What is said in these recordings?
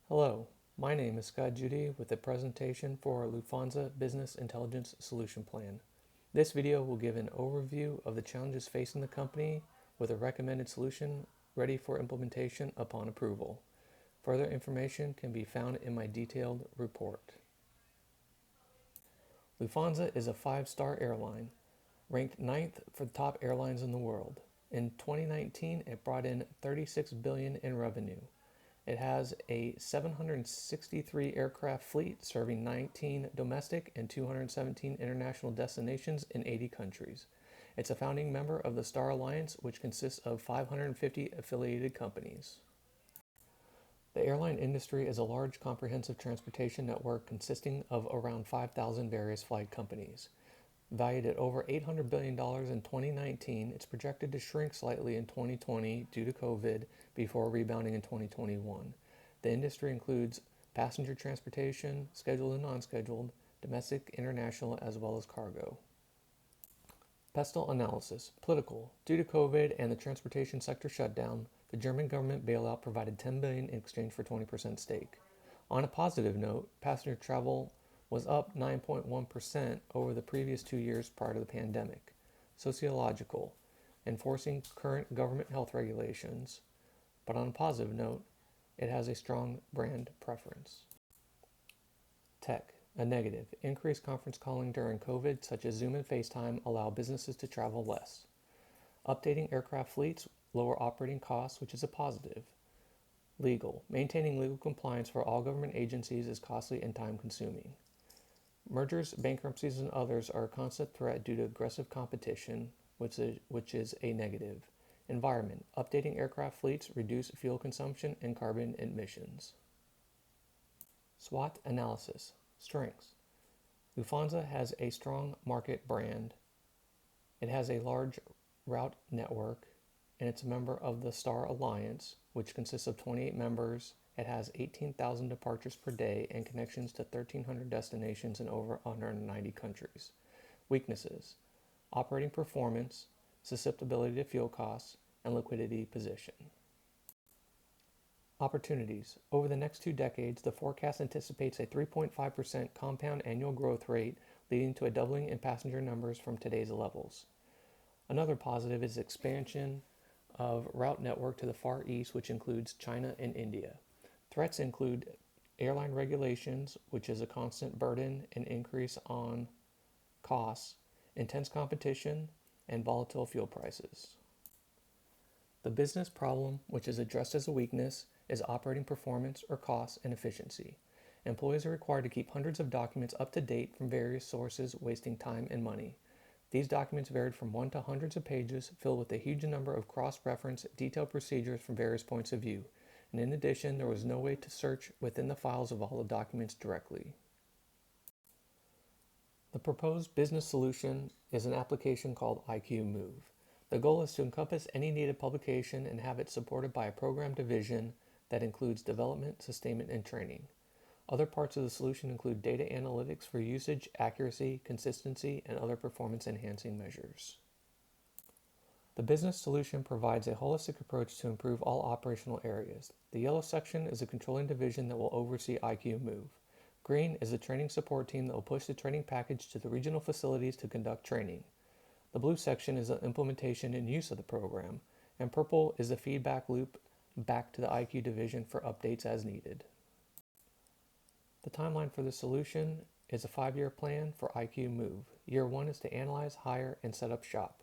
Hello, my name is Judy with a presentation for Lufthansa Business Intelligence Solution Plan. This video will give an overview of the challenges facing the company with a recommended solution ready for implementation upon approval. Further information can be found in my detailed report. Lufthansa is a 5-star airline, ranked 9th for the top airlines in the world. In 2019, it brought in $36 billion in revenue. It has a 763 aircraft fleet serving 19 domestic and 217 international destinations in 80 countries. It's a founding member of the Star Alliance, which consists of 550 affiliated companies. The airline industry is a large comprehensive transportation network consisting of around 5,000 various flight companies. Valued at over $800 billion in 2019, it's projected to shrink slightly in 2020 due to COVID before rebounding in 2021. The industry includes passenger transportation, scheduled and non-scheduled, domestic, international, as well as cargo. Pestle analysis. Political. Due to COVID and the transportation sector shutdown, the German government bailout provided $10 billion in exchange for 20% stake. On a positive note, passenger travel was up 9.1% over the previous 2 years prior to the pandemic. Sociological, enforcing current government health regulations, but on a positive note, it has a strong brand preference. Tech, a negative, increased conference calling during COVID, such as Zoom and FaceTime, allow businesses to travel less. Updating aircraft fleets, lower operating costs, which is a positive. Legal, maintaining legal compliance for all government agencies is costly and time-consuming. Mergers, bankruptcies, and others are a constant threat due to aggressive competition, which is a negative. Environment, updating aircraft fleets reduce fuel consumption and carbon emissions. SWOT analysis. Strengths. Lufthansa has a strong market brand. It has a large route network, and it's a member of the Star Alliance, which consists of 28 members. It has 18,000 departures per day and connections to 1,300 destinations in over 190 countries. Weaknesses: operating performance, susceptibility to fuel costs, and liquidity position. Opportunities. Over the next 2 decades, the forecast anticipates a 3.5% compound annual growth rate, leading to a doubling in passenger numbers from today's levels. Another positive is expansion of route network to the Far East, which includes China and India. Threats include airline regulations, which is a constant burden and increase on costs, intense competition, and volatile fuel prices. The business problem, which is addressed as a weakness, is operating performance or cost and efficiency. Employees are required to keep hundreds of documents up to date from various sources, wasting time and money. These documents varied from 1 to hundreds of pages, filled with a huge number of cross-reference, detailed procedures from various points of view. And in addition, there was no way to search within the files of all the documents directly. The proposed business solution is an application called IQ Move. The goal is to encompass any needed publication and have it supported by a program division that includes development, sustainment, and training. Other parts of the solution include data analytics for usage, accuracy, consistency, and other performance-enhancing measures. The business solution provides a holistic approach to improve all operational areas. The yellow section is a controlling division that will oversee IQ Move. Green is the training support team that will push the training package to the regional facilities to conduct training. The blue section is the implementation and use of the program, and purple is the feedback loop back to the IQ division for updates as needed. The timeline for the solution is a 5-year plan for IQ Move. Year 1 is to analyze, hire, and set up shop.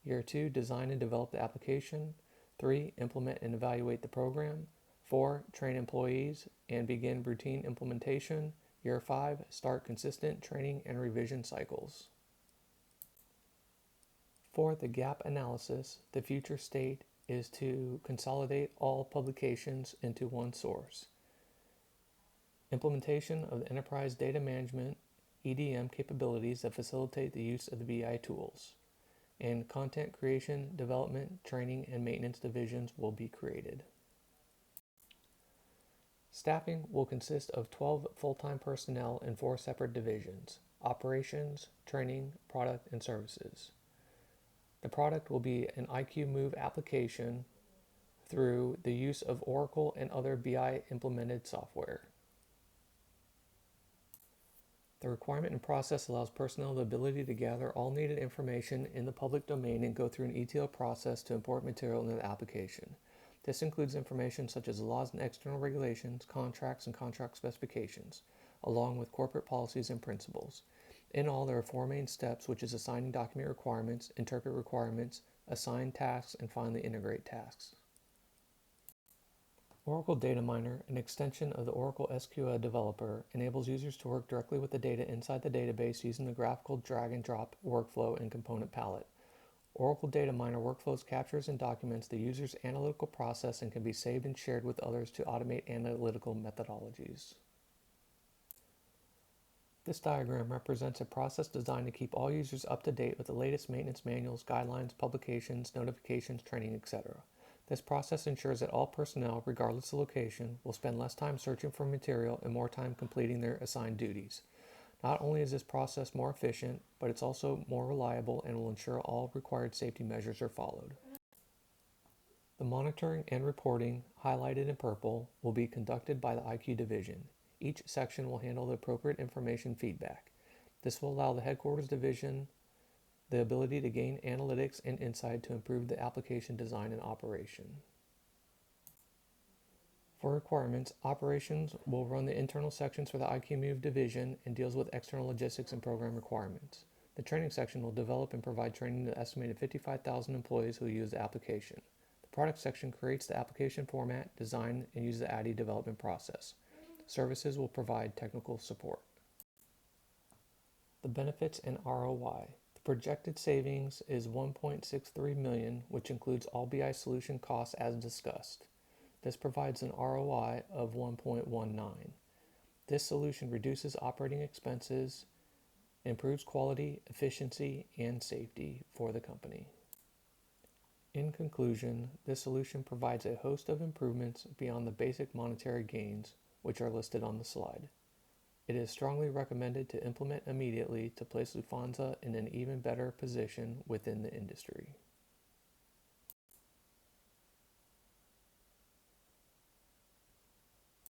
Year 2, design and develop the application. 3, implement and evaluate the program. 4, train employees and begin routine implementation. Year 5, start consistent training and revision cycles. For the gap analysis, the future state is to consolidate all publications into one source. Implementation of the enterprise data management EDM capabilities that facilitate the use of the BI tools. And content creation, development, training, and maintenance divisions will be created. Staffing will consist of 12 full-time personnel in 4 separate divisions: operations, training, product, and services. The product will be an IQ Move application through the use of Oracle and other BI implemented software. The requirement and process allows personnel the ability to gather all needed information in the public domain and go through an ETL process to import material into the application. This includes information such as laws and external regulations, contracts and contract specifications, along with corporate policies and principles. In all, there are 4 main steps, which is assigning document requirements, interpret requirements, assign tasks, and finally integrate tasks. Oracle Data Miner, an extension of the Oracle SQL developer, enables users to work directly with the data inside the database using the graphical drag-and-drop workflow and component palette. Oracle Data Miner workflows captures and documents the user's analytical process and can be saved and shared with others to automate analytical methodologies. This diagram represents a process designed to keep all users up to date with the latest maintenance manuals, guidelines, publications, notifications, training, etc. This process ensures that all personnel, regardless of location, will spend less time searching for material and more time completing their assigned duties. Not only is this process more efficient, but it's also more reliable and will ensure all required safety measures are followed. The monitoring and reporting, highlighted in purple, will be conducted by the IQ division. Each section will handle the appropriate information feedback. This will allow the headquarters division the ability to gain analytics and insight to improve the application design and operation. For requirements, operations will run the internal sections for the IQ Move division and deals with external logistics and program requirements. The training section will develop and provide training to the estimated 55,000 employees who use the application. The product section creates the application format, design, and uses the ADDI development process. Services will provide technical support. The benefits and ROI. Projected savings is $1.63 million, which includes all BI solution costs as discussed. This provides an ROI of 1.19. This solution reduces operating expenses, improves quality, efficiency, and safety for the company. In conclusion, this solution provides a host of improvements beyond the basic monetary gains, which are listed on the slide. It is strongly recommended to implement immediately to place Lufthansa in an even better position within the industry.